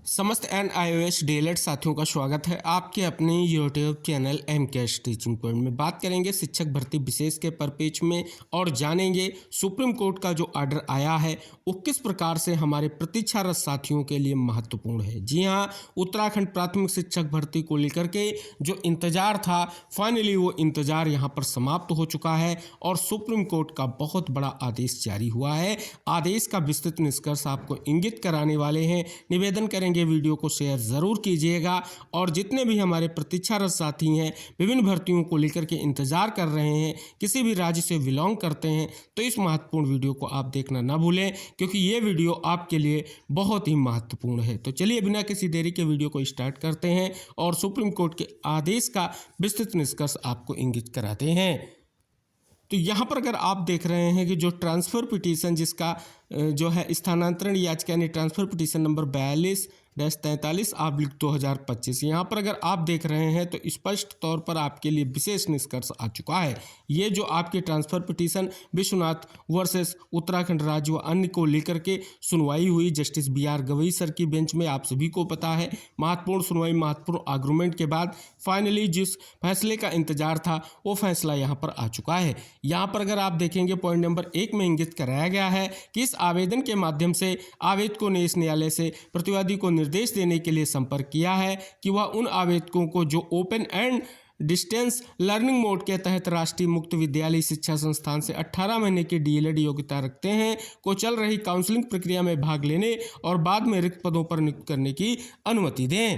समस्त NIOS DElEd साथियों का स्वागत है आपके अपने YouTube channel MKS teaching point में। बात करेंगे शिक्षक भर्ती विशेष के परिपेक्ष में और जानेंगे सुप्रीम कोर्ट का जो ऑर्डर आया है वो किस प्रकार से हमारे प्रतीक्षारत साथियों के लिए महत्वपूर्ण है। जी हाँ, उत्तराखंड प्राथमिक शिक्षक भर्ती को लेकर के जो इंतजार था फाइनली वो इंतजार यहाँ पर समाप्त हो चुका है और सुप्रीम कोर्ट का बहुत बड़ा आदेश जारी हुआ है। आदेश का विस्तृत निष्कर्ष आपको इंगित कराने वाले हैं। निवेदन करेंगे वीडियो को शेयर जरूर कीजिएगा और जितने भी हमारे प्रतीक्षारत साथी हैं विभिन्न भर्तियों को लेकर के इंतजार कर रहे हैं, किसी भी राज्य से बिलोंग करते हैं, तो इस महत्वपूर्ण वीडियो को आप देखना ना भूलें क्योंकि ये वीडियो आपके लिए बहुत ही महत्वपूर्ण है। तो चलिए बिना किसी देरी के वीडियो को स्टार्ट करते हैं और सुप्रीम कोर्ट के आदेश का विस्तृत निष्कर्ष आपको इंगित कराते हैं। तो यहाँ पर अगर आप देख रहे हैं कि जो ट्रांसफ़र पिटीशन जिसका जो है स्थानांतरण याचिका यानी ट्रांसफ़र पिटीशन नंबर 42-43/2025, यहाँ पर अगर आप देख रहे हैं तो स्पष्ट तौर पर आपके लिए विशेष निष्कर्ष आ चुका है। ये जो आपकी transfer petition Vishwanath versus Uttarakhand राज्य व अन्य को लेकर के सुनवाई हुई जस्टिस BR गवई सर की बेंच में, आप सभी को पता है महत्वपूर्ण सुनवाई महत्वपूर्ण आर्गूमेंट के बाद फाइनली जिस फैसले का इंतजार था वो फैसला यहाँ पर आ चुका है। यहाँ पर अगर आप देखेंगे पॉइंट नंबर 1 में इंगित कराया गया है कि इस आवेदन के माध्यम से आवेदकों ने इस न्यायालय से प्रतिवादी को निर्देश देने के लिए संपर्क किया है कि वह उन आवेदकों को जो open and distance learning mode के तहत राष्ट्रीय मुक्त विद्यालय शिक्षा संस्थान से 18 महीने की DLED योग्यता रखते हैं को चल रही काउंसलिंग प्रक्रिया में भाग लेने और बाद में रिक्त पदों पर नियुक्त करने की अनुमति दें।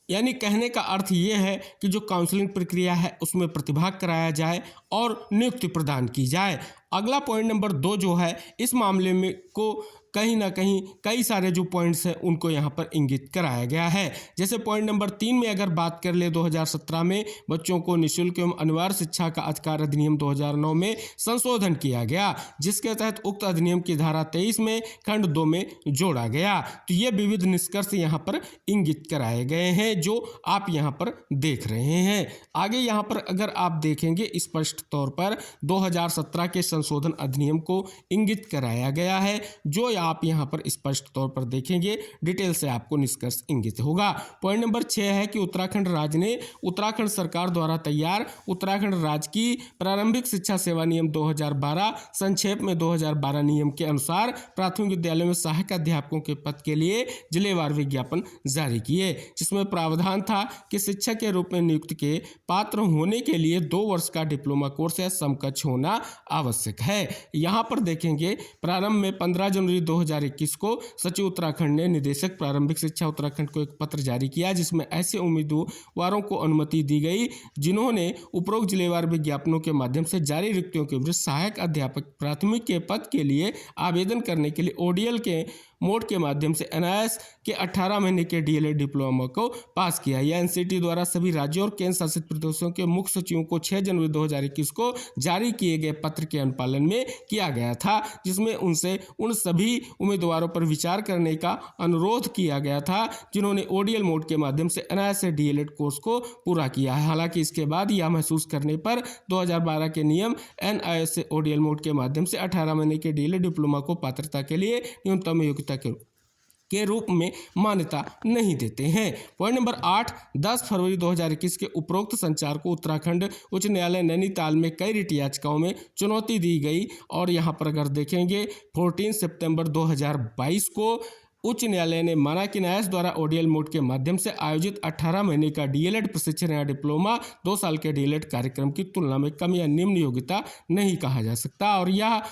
यानी कहने का अर्थ ये है कि जो काउंसलिंग प्रक्रिया है उसमें प्रतिभाग कराया जाए और नियुक्ति प्रदान की जाए। अगला पॉइंट नंबर 2 जो है इस मामले में को कहीं ना कहीं कई सारे जो पॉइंट्स हैं उनको यहाँ पर इंगित कराया गया है। जैसे पॉइंट नंबर 3 में अगर बात कर ले 2017 में बच्चों को निःशुल्क एवं अनिवार्य शिक्षा का अधिकार अधिनियम 2009 में संशोधन किया गया जिसके तहत उक्त अधिनियम की धारा 23 में खंड 2 में जोड़ा गया। तो ये विविध निष्कर्ष यहाँ पर इंगित कराए गए हैं जो आप यहाँ पर देख रहे हैं। आगे यहाँ पर अगर आप देखेंगे स्पष्ट तौर पर 2017 के संशोधन अधिनियम को इंगित कराया गया है जो आप यहां पर स्पष्ट तौर पर देखेंगे डिटेल से आपको निष्कर्ष इंगित होगा। पॉइंट नंबर 6 है कि उत्तराखंड राज्य ने उत्तराखंड सरकार द्वारा तैयार उत्तराखंड राज्य की प्रारंभिक शिक्षा सेवा नियम 2012 संक्षेप में 2012 नियम के अनुसार प्राथमिक विद्यालयों में सहायक अध्यापकों के पद के लिए जिलेवार विज्ञापन जारी किए जिसमें प्रावधान था कि शिक्षक के रूप में नियुक्ति के पात्र होने के लिए 2 वर्ष का डिप्लोमा कोर्स या समकक्ष होना आवश्यक है। यहाँ पर देखेंगे प्रारंभ में 15 जनवरी 2021 को सचिव उत्तराखंड ने निदेशक प्रारंभिक शिक्षा उत्तराखंड को एक पत्र जारी किया जिसमें ऐसे उम्मीदवारों को अनुमति दी गई जिन्होंने उपरोक्त जिलेवार विज्ञापनों के माध्यम से जारी रिक्तियों के विरुद्ध सहायक अध्यापक प्राथमिक के पद के लिए आवेदन करने के लिए ODL के मोड के माध्यम से NIOS के 18 महीने के DLED डिप्लोमा को पास किया। यह NCT द्वारा सभी राज्यों और केंद्र शासित प्रदेशों के मुख्य सचिवों को 6 जनवरी 2021 को जारी किए गए पत्र के अनुपालन में किया गया था जिसमें उनसे उन सभी उम्मीदवारों पर विचार करने का अनुरोध किया गया था जिन्होंने ODL मोड के माध्यम से NIOS से DLED कोर्स को पूरा किया है। हालांकि इसके बाद यह महसूस करने पर 2012 के नियम NIOS से ODL मोड के माध्यम से 18 महीने के DLED डिप्लोमा को पात्रता के लिए न्यूनतम योग्यता के रूप में मान्यता नहीं देते हैं। पॉइंट नंबर 8 10 फरवरी 2021 के उपरोक्त संचार को उत्तराखंड उच्च न्यायालय नैनीताल में कई रिट याचिकाओं में चुनौती दी गई और यहाँ पर अगर देखेंगे 14 सितंबर 2022 को उच्च न्यायालय ने माना कि NIOS द्वारा ODL मोड के माध्यम से आयोजित 18 महीने का DLED प्रशिक्षण या डिप्लोमा 2 साल के DLED कार्यक्रम की तुलना में कम या निम्न योग्यता नहीं कहा जा सकता और यह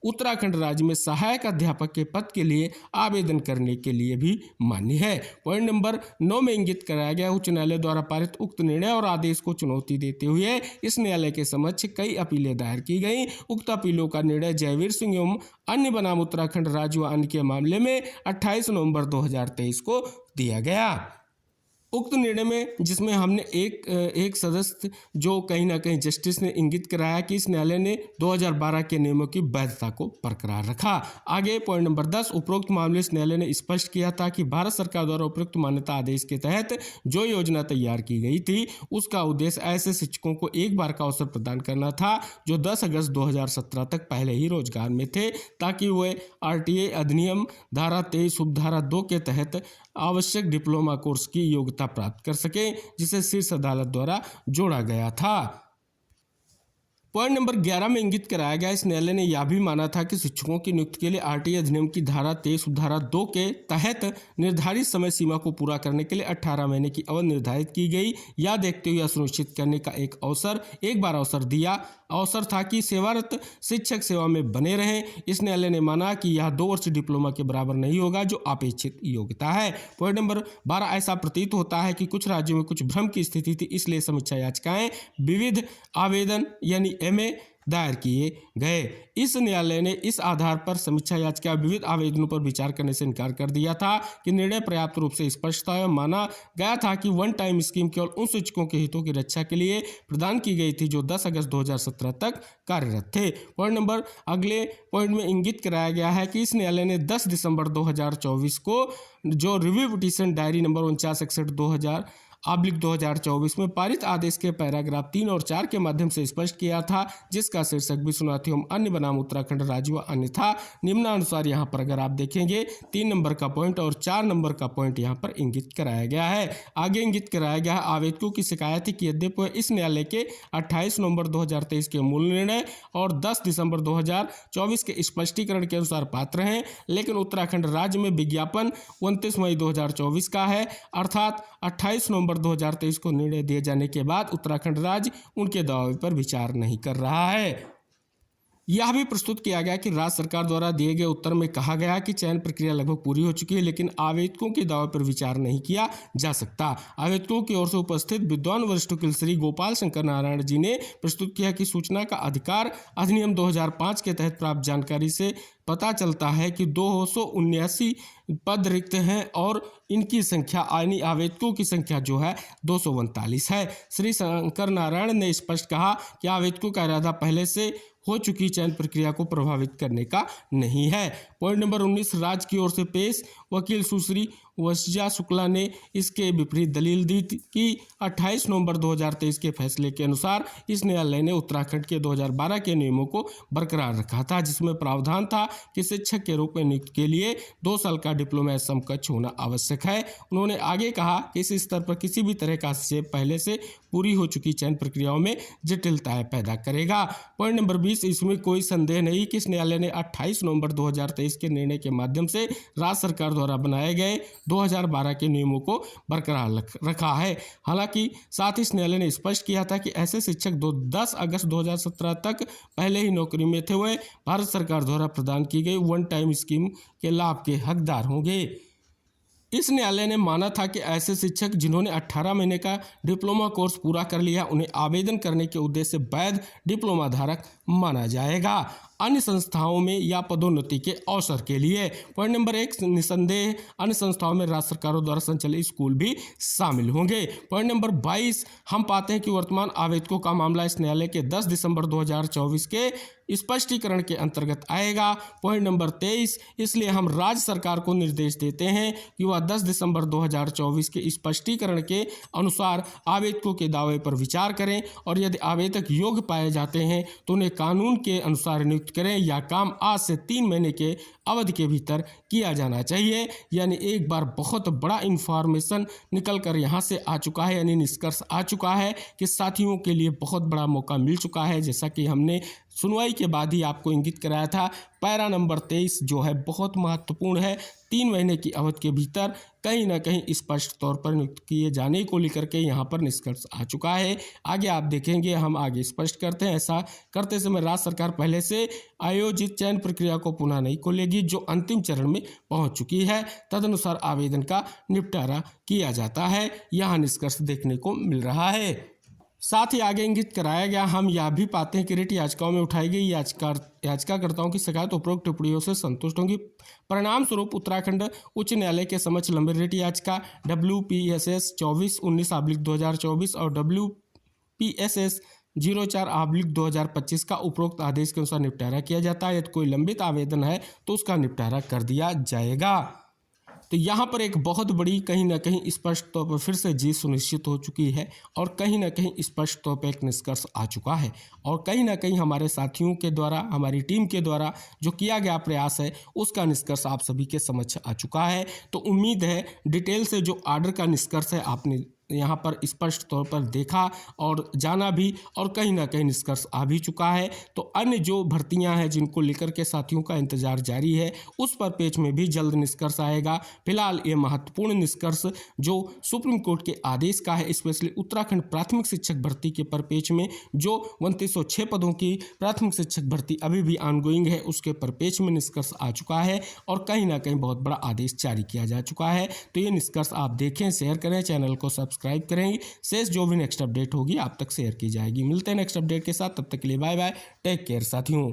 उत्तराखंड राज्य में सहायक अध्यापक के पद के लिए आवेदन करने के लिए भी मान्य है। पॉइंट नंबर 9 में इंगित कराया गया उच्च न्यायालय द्वारा पारित उक्त निर्णय और आदेश को चुनौती देते हुए इस न्यायालय के समक्ष कई अपीलें दायर की गई। उक्त अपीलों का निर्णय जयवीर सिंह एवं अन्य बनाम उत्तराखंड राज्य व अन्य के मामले में 28 नवंबर 2023 को दिया गया। उक्त निर्णय में जिसमें हमने एक सदस्य जो कहीं ना कहीं जस्टिस ने इंगित कराया कि इस न्यायालय ने 2012 के नियमों की वैधता को बरकरार रखा। आगे पॉइंट नंबर 10, उपरोक्त मामले इस न्यायालय ने स्पष्ट किया था कि भारत सरकार द्वारा उपरोक्त मान्यता आदेश के तहत जो योजना तैयार की गई थी उसका उद्देश्य ऐसे शिक्षकों को एक बार का अवसर प्रदान करना था जो 10 अगस्त 2017 तक पहले ही रोजगार में थे, ताकि वे RTA अधिनियम धारा 23 उपधारा 2 के तहत आवश्यक डिप्लोमा कोर्स की योग्यता प्राप्त कर सके, जिसे शीर्ष अदालत द्वारा जोड़ा गया था। पॉइंट नंबर 11 में इंगित कराया गया, इस न्यायालय ने यह भी माना था कि शिक्षकों की नियुक्ति के लिए RTA अधिनियम की धारा 23 उपधारा 2 के तहत निर्धारित समय सीमा को पूरा करने के लिए 18 महीने की अवधि निर्धारित की गई। यह देखते हुए यह सुनिश्चित करने का एक बार अवसर था कि सेवारत शिक्षक सेवा में बने रहें। इस न्यायालय ने माना कि यह 2 वर्ष डिप्लोमा के बराबर नहीं होगा जो अपेक्षित योग्यता है। पॉइंट नंबर 12, ऐसा प्रतीत होता है कि कुछ राज्यों में कुछ भ्रम की स्थिति थी, इसलिए समीक्षा याचिकाएं विविध आवेदन यानी MA दायर किए गए। इस न्यायालय ने इस आधार पर समीक्षा याचिका विविध आवेदनों पर विचार करने से इनकार कर दिया था कि निर्णय पर्याप्त रूप से स्पष्ट था। माना गया था कि वन टाइम स्कीम केवल उन शिक्षकों के हितों की रक्षा के लिए प्रदान की गई थी जो 10 अगस्त 2017 तक कार्यरत थे। अगले पॉइंट में इंगित कराया गया है कि इस न्यायालय ने 10 दिसंबर 2024 को जो रिव्यू पिटीशन डायरी नंबर 4961/2024 में पारित आदेश के पैराग्राफ 3 और 4 के माध्यम से स्पष्ट किया था, जिसका शीर्षक विश्वनाथ एवं अन्य बनाम उत्तराखंड राज्य व अन्य था। निम्नानुसार यहाँ पर अगर आप देखेंगे 3 नंबर का पॉइंट और 4 नंबर का पॉइंट यहाँ पर इंगित कराया गया है। आगे इंगित कराया गया है, आवेदकों की शिकायत है कि यद्यपि इस न्यायालय के 28 नवंबर 2023 के मूल निर्णय और 10 दिसंबर 2024 के स्पष्टीकरण के अनुसार पात्र हैं, लेकिन उत्तराखंड राज्य में विज्ञापन 29 मई 2024 का है, अर्थात 28 नवंबर 2023 को निर्णय दिए जाने के बाद उत्तराखंड राज्य उनके दावे पर विचार नहीं कर रहा है। यह भी प्रस्तुत किया गया कि राज्य सरकार द्वारा दिए गए उत्तर में कहा गया कि चयन प्रक्रिया लगभग पूरी हो चुकी है, लेकिन आवेदकों के दावे पर विचार नहीं किया जा सकता। आवेदकों की ओर से उपस्थित विद्वान वरिष्ठ वकील श्री गोपाल शंकर नारायण जी ने प्रस्तुत किया कि सूचना का अधिकार अधिनियम 2005 के तहत प्राप्त जानकारी से पता चलता है कि 279 पद रिक्त हैं और इनकी संख्या यानी आवेदकों की संख्या जो है 239 है। श्री शंकर नारायण ने स्पष्ट कहा कि आवेदकों का इरादा पहले से हो चुकी चयन प्रक्रिया को प्रभावित करने का नहीं है। पॉइंट नंबर 19, राज्य की ओर से पेश वकील सुश्री वशिजा शुक्ला ने इसके विपरीत दलील दी कि 28 नवंबर 2023 के फैसले के अनुसार इस न्यायालय ने उत्तराखंड के 2012 के नियमों को बरकरार रखा था, जिसमें प्रावधान था कि शिक्षक के रूप में नियुक्ति के लिए 2 साल का डिप्लोमा समकक्ष होना आवश्यक है। उन्होंने आगे कहा कि इस स्तर पर किसी भी तरह का हस्तक्षेप पहले से पूरी हो चुकी चयन प्रक्रियाओं में जटिलताएं पैदा करेगा। पॉइंट नंबर 20, इसमें कोई संदेह नहीं कि इस न्यायालय ने 28 नवंबर 2023 के निर्णय के माध्यम से राज्य सरकार द्वारा बनाए गए 2012 के नियमों को बरकरार रखा है। हालांकि साथ ही इस न्यायालय ने स्पष्ट किया था कि ऐसे शिक्षक 10 अगस्त 2017 तक पहले ही नौकरी में थे, हुए भारत सरकार द्वारा प्रदान की गई वन टाइम स्कीम के लाभ के हकदार होंगे। इस न्यायालय ने माना था कि ऐसे शिक्षक जिन्होंने 18 महीने का डिप्लोमा कोर्स पूरा कर लिया उन्हें आवेदन करने के उद्देश्य से वैध डिप्लोमा धारक माना जाएगा अन्य संस्थाओं में या पदोन्नति के अवसर के लिए। पॉइंट नंबर 1, निसंदेह अन्य संस्थाओं में राज्य सरकारों द्वारा संचालित स्कूल भी शामिल होंगे। पॉइंट नंबर 22, हम पाते हैं कि वर्तमान आवेदकों का मामला इस न्यायालय के 10 दिसंबर 2024 के स्पष्टीकरण के अंतर्गत आएगा। पॉइंट नंबर 23, इसलिए हम राज्य सरकार को निर्देश देते हैं कि वह 10 दिसंबर 2024 के स्पष्टीकरण के अनुसार आवेदकों के दावे पर विचार करें और यदि आवेदक योग्य पाए जाते हैं तो उन्हें कानून के अनुसार नियुक्त करें। यह काम आज से 3 महीने के अवधि के भीतर किया जाना चाहिए। यानी एक बार बहुत बड़ा इंफॉर्मेशन निकल कर यहाँ से आ चुका है, यानी निष्कर्ष आ चुका है कि साथियों के लिए बहुत बड़ा मौका मिल चुका है। जैसा कि हमने सुनवाई के बाद ही आपको इंगित कराया था, पैरा नंबर 23 जो है बहुत महत्वपूर्ण है। 3 महीने की अवधि के भीतर कहीं ना कहीं स्पष्ट तौर पर नियुक्त किए जाने को लेकर के यहाँ पर निष्कर्ष आ चुका है। आगे आप देखेंगे, हम आगे स्पष्ट करते हैं। ऐसा करते समय राज्य सरकार पहले से आयोजित चयन प्रक्रिया को पुनः नहीं खोलेगी जो अंतिम चरण में पहुँच चुकी है। तदनुसार आवेदन का निपटारा किया जाता है। यहाँ निष्कर्ष देखने को मिल रहा है। साथ ही आगे इंगित कराया गया, हम यह भी पाते हैं कि रिट याचिकाओं में उठाई गई याचिकाकर्ताओं की शिकायत उपरोक्त टिप्पणियों से संतुष्ट होंगी। परिणाम स्वरूप उत्तराखंड उच्च न्यायालय के समक्ष लंबित रिट याचिका WPSS 24/19/2024 और WPSS 04/2025 का उपरोक्त आदेश के अनुसार निपटारा किया जाता है। यदि कोई लंबित आवेदन है तो उसका निपटारा कर दिया जाएगा। तो यहाँ पर एक बहुत बड़ी कहीं ना कहीं स्पष्ट तौर पर फिर से जीत सुनिश्चित हो चुकी है और कहीं ना कहीं स्पष्ट तौर पर एक निष्कर्ष आ चुका है और कहीं ना कहीं हमारे साथियों के द्वारा, हमारी टीम के द्वारा जो किया गया प्रयास है उसका निष्कर्ष आप सभी के समक्ष आ चुका है। तो उम्मीद है डिटेल से जो आर्डर का निष्कर्ष है आपने यहाँ पर स्पष्ट तौर पर देखा और जाना भी और कहीं ना कहीं निष्कर्ष आ भी चुका है। तो अन्य जो भर्तियां हैं जिनको लेकर के साथियों का इंतजार जारी है उस पर पेज में भी जल्द निष्कर्ष आएगा। फिलहाल ये महत्वपूर्ण निष्कर्ष जो सुप्रीम कोर्ट के आदेश का है, स्पेशली उत्तराखंड प्राथमिक शिक्षक भर्ती के परपेच में जो 2906 पदों की प्राथमिक शिक्षक भर्ती अभी भी ऑनगोइंग है उसके परपेच में निष्कर्ष आ चुका है और कहीं ना कहीं बहुत बड़ा आदेश जारी किया जा चुका है। तो ये निष्कर्ष आप देखें, शेयर करें, चैनल को सब्सक्राइब करेंगे। शेष जो भी नेक्स्ट अपडेट होगी आप तक शेयर की जाएगी। मिलते हैं नेक्स्ट अपडेट के साथ, तब तक के लिए बाय बाय, टेक केयर साथियों।